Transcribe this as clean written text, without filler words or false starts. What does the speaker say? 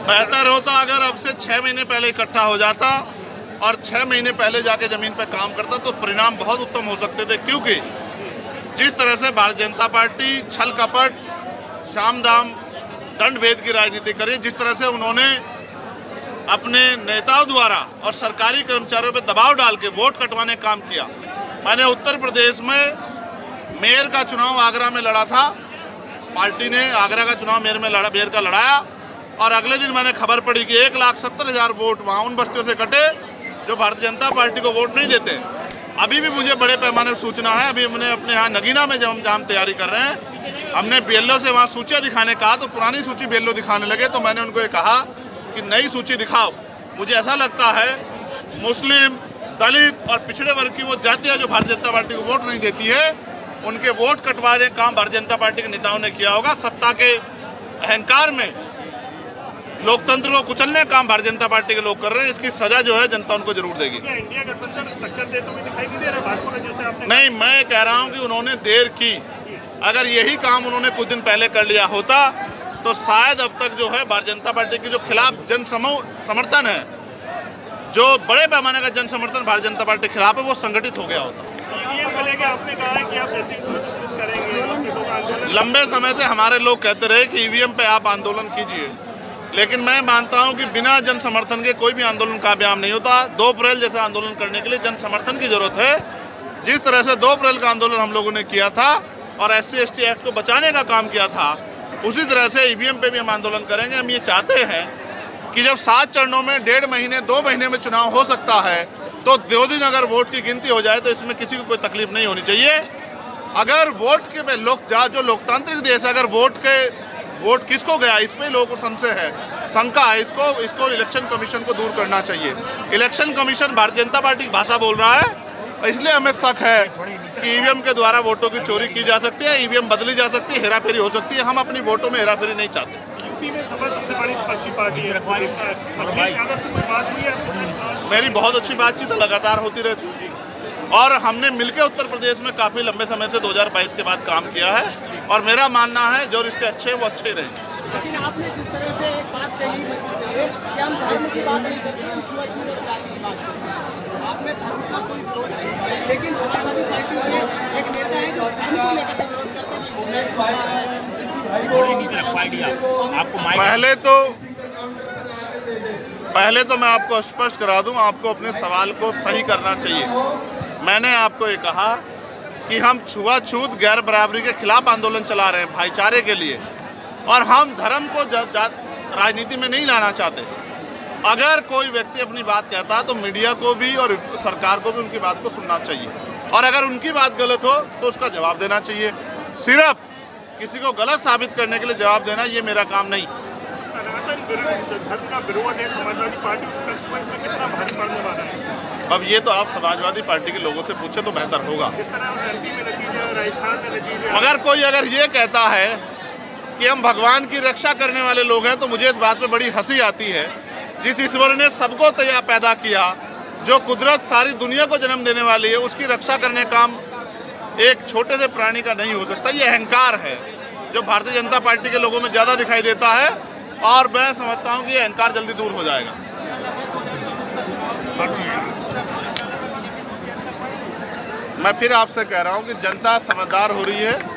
बेहतर होता अगर अब से 6 महीने पहले इकट्ठा हो जाता और 6 महीने पहले जाके जमीन पर काम करता तो परिणाम बहुत उत्तम हो सकते थे। क्योंकि जिस तरह से भारतीय जनता पार्टी छल कपट, साम दाम, दंड भेद की राजनीति करी, जिस तरह से उन्होंने अपने नेताओं द्वारा और सरकारी कर्मचारियों पर दबाव डाल के वोट कटवाने का काम किया। मैंने उत्तर प्रदेश में मेयर का चुनाव आगरा में लड़ा था, पार्टी ने आगरा का चुनाव मेयर का लड़ाया और अगले दिन मैंने खबर पड़ी कि 1,70,000 वोट वहाँ उन बस्तियों से कटे जो भारतीय जनता पार्टी को वोट नहीं देते। अभी भी मुझे बड़े पैमाने पर सूचना है। अभी हमने अपने यहाँ नगीना में जब हम तैयारी कर रहे हैं, हमने BLO से वहाँ सूचियाँ दिखाने कहा तो पुरानी सूची BLO दिखाने लगे। तो मैंने उनको ये कहा कि नई सूची दिखाओ। मुझे ऐसा लगता है मुस्लिम, दलित और पिछड़े वर्ग की वो जातियाँ जो भारतीय जनता पार्टी को वोट नहीं देती है, उनके वोट कटवाने का काम भारतीय जनता पार्टी के नेताओं ने किया होगा। सत्ता के अहंकार में लोकतंत्र को कुचलने का काम भारतीय जनता पार्टी के लोग कर रहे हैं। इसकी सजा जो है जनता उनको जरूर देगी। इंडिया गठबंधन टक्कर देते हुए दिखाई नहीं दे रहा है भाजपा का, जैसे आपने नहीं, मैं कह रहा हूं कि उन्होंने देर की। अगर यही काम उन्होंने कुछ दिन पहले कर लिया होता तो शायद अब तक जो है भारतीय जनता पार्टी के जो खिलाफ जन समर्थन है, जो बड़े पैमाने का जन समर्थन भारतीय जनता पार्टी के खिलाफ है, वो संगठित हो गया होता। आपने कहा है कि आप कुछ करेंगे, लंबे समय से हमारे लोग कहते रहे कि EVM पे आप आंदोलन कीजिए, लेकिन मैं मानता हूं कि बिना जन समर्थन के कोई भी आंदोलन कामयाब नहीं होता। 2 अप्रैल जैसा आंदोलन करने के लिए जन समर्थन की जरूरत है। जिस तरह से 2 अप्रैल का आंदोलन हम लोगों ने किया था और SC/ST एक्ट को बचाने का काम किया था, उसी तरह से EVM पे भी हम आंदोलन करेंगे। हम ये चाहते हैं कि जब 7 चरणों में 1.5 महीने 2 महीने में चुनाव हो सकता है, तो 2 दिन अगर वोट की गिनती हो जाए तो इसमें किसी को कोई तकलीफ नहीं होनी चाहिए। अगर वोट के जो लोकतांत्रिक देश है, अगर वोट किसको गया, इस पर लोगों को संशय है, शंका है, इसको इलेक्शन कमीशन को दूर करना चाहिए। Election commission Bharatiya Janata party की भाषा बोल रहा है, इसलिए हमें शक है कि EVM के द्वारा वोटों की चोरी की जा सकती है, EVM बदली जा सकती है, हेराफेरी हो सकती है। हम अपनी वोटों में हेराफेरी नहीं चाहते। यूपी में सबसे बड़ी विपक्षी पार्टी है, अखिलेश यादव से कोई बात हुई है? मेरी बहुत अच्छी बातचीत लगातार होती रहती है और हमने मिलकर उत्तर प्रदेश में काफ़ी लंबे समय से 2022 के बाद काम किया है और मेरा मानना है जो रिश्ते अच्छे हैं वो अच्छे ही रहेंगे। लेकिन आपने जिस तरह से एक बात कही मंच से कि हम धर्म की बात नहीं करते, हम छुआछूत और जाति की बात करते हैं। आपने धर्म का कोई विरोध नहीं किया, लेकिन समाजवादी पार्टी के एक नेता है जो धर्म को लेकर विरोध करते हैं। पहले तो मैं आपको स्पष्ट करा दूं, आपको अपने सवाल को सही करना चाहिए। मैंने आपको ये कहा कि हम छुआछूत गैर बराबरी के खिलाफ आंदोलन चला रहे हैं, भाईचारे के लिए, और हम धर्म को राजनीति में नहीं लाना चाहते। अगर कोई व्यक्ति अपनी बात कहता है तो मीडिया को भी और सरकार को भी उनकी बात को सुनना चाहिए और अगर उनकी बात गलत हो तो उसका जवाब देना चाहिए। सिर्फ किसी को गलत साबित करने के लिए जवाब देना ये मेरा काम नहीं। सनातन धर्म का विरोध है समाजवादी पार्टी में कितना भारी पड़ने वाला है? अब ये तो आप समाजवादी पार्टी के लोगों से पूछे तो बेहतर होगा। जिस तरह MP में नतीजे, राजस्थान में नतीजे, मगर कोई अगर ये कहता है कि हम भगवान की रक्षा करने वाले लोग हैं तो मुझे इस बात पे बड़ी हंसी आती है। जिस ईश्वर ने सबको पैदा किया, जो कुदरत सारी दुनिया को जन्म देने वाली है, उसकी रक्षा करने का काम एक छोटे से प्राणी का नहीं हो सकता। ये अहंकार है जो भारतीय जनता पार्टी के लोगों में ज़्यादा दिखाई देता है और मैं समझता हूँ कि ये अहंकार जल्दी दूर हो जाएगा। मैं फिर आपसे कह रहा हूँ कि जनता समझदार हो रही है